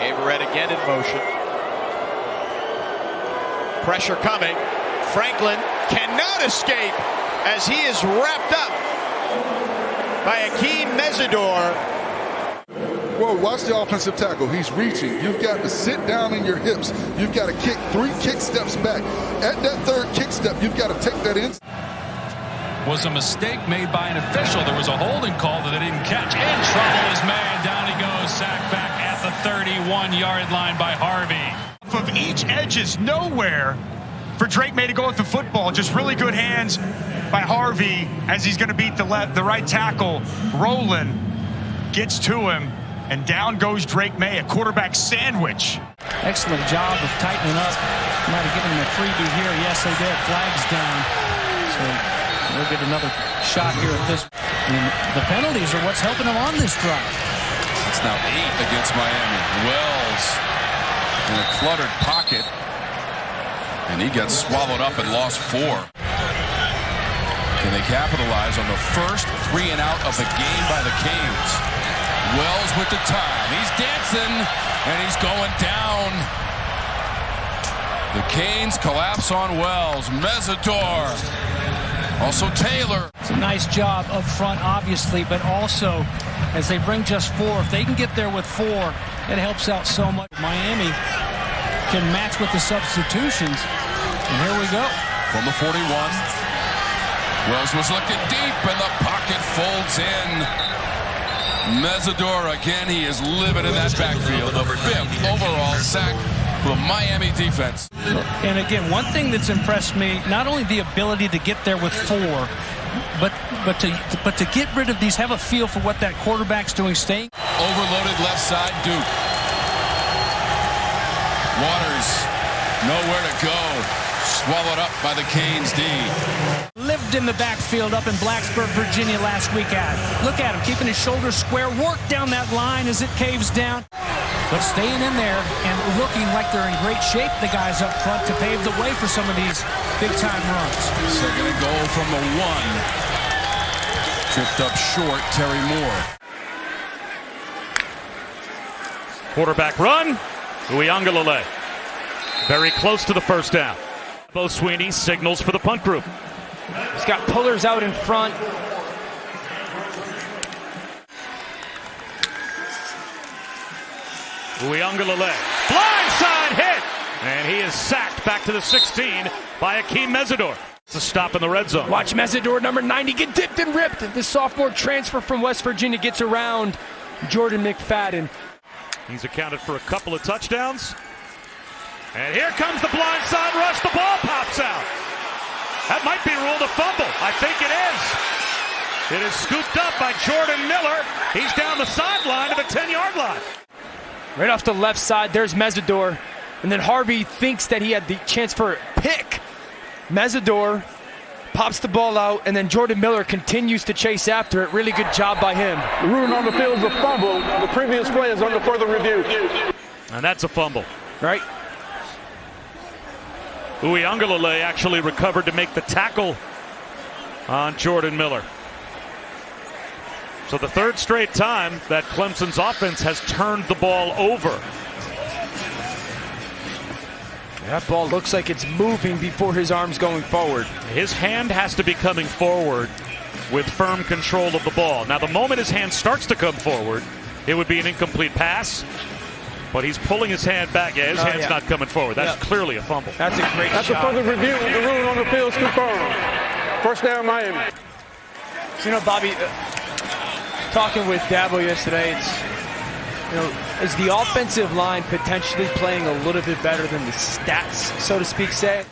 Averett again in motion. Pressure coming. Franklin cannot escape as he is wrapped up by Akheem Mesidor. Well, watch the offensive tackle. He's reaching. You've got to sit down in your hips. You've got to kick 3 kick steps back. At that 3rd kick step, you've got to take that in. Was a mistake made by an official. There was a holding call that they didn't catch. And trouble is made. Down he goes. Sacked back at the 31-yard line by Harvey. Of each edge is nowhere for Drake May to go with the football. Just really good hands by Harvey as he's going to beat the right tackle. Roland gets to him, and down goes Drake May, a quarterback sandwich. Excellent job of tightening up. Might have given him a freebie here. Yes, they did. Flags down. So we'll get another shot here at this. And the penalties are what's helping them on this drive. It's now 8 against Miami. Wells in a cluttered pocket, and he gets swallowed up and lost 4. Can they capitalize on the first 3 and out of the game by the Canes? Wells with the time. He's dancing, and he's going down. The Canes collapse on Wells. Mesidor. Also Taylor. It's a nice job up front, obviously, but also as they bring just 4, if they can get there with 4, it helps out so much. Miami can match with the substitutions. And here we go. From the 41. Wells was looking deep, and the pocket folds in. Mesidor again, he is living in that backfield. The 5th overall sack for the Miami defense. And again, one thing that's impressed me, not only the ability to get there with 4, but to get rid of these, have a feel for what that quarterback's doing, staying. Overloaded left side, Duke. Waters, nowhere to go. Swallowed up by the Canes D. Lived in the backfield up in Blacksburg, Virginia last week. Look at him, keeping his shoulders square. Work down that line as it caves down. But staying in there and looking like they're in great shape, the guys up front, to pave the way for some of these big-time runs. Second and goal from the 1. Tripped up short, Terry Moore. Quarterback run. Uiagalelei. Very close to the first down. Bo Sweeney signals for the punt group. He's got pullers out in front. Uiagalelei. Blindside hit! And he is sacked back to the 16 by Akeem Mesidor. It's a stop in the red zone. Watch Mesidor, number 90, get dipped and ripped. The sophomore transfer from West Virginia gets around Jordan McFadden. He's accounted for a couple of touchdowns. And here comes the blindside rush. The ball pops out. That might be ruled a fumble. I think it is. It is scooped up by Jordan Miller. He's down the sideline to the 10-yard line. Right off the left side, there's Mesidor. And then Harvey thinks that he had the chance for a pick. Mesidor pops the ball out, and then Jordan Miller continues to chase after it. Really good job by him. The ruling on the field is a fumble. The previous play is under further review. And that's a fumble. Right. Uiagalelei actually recovered to make the tackle on Jordan Miller. So the 3rd straight time that Clemson's offense has turned the ball over. That ball looks like it's moving before his arm's going forward. His hand has to be coming forward with firm control of the ball. Now, the moment his hand starts to come forward, it would be an incomplete pass. But he's pulling his hand back. Yeah, his hand's not coming forward. That's clearly a fumble. That's a great After shot. further review, the ruling on the field is confirmed. First down, Miami. So, Bobby, talking with Dabo yesterday, is the offensive line potentially playing a little bit better than the stats, so to speak, say?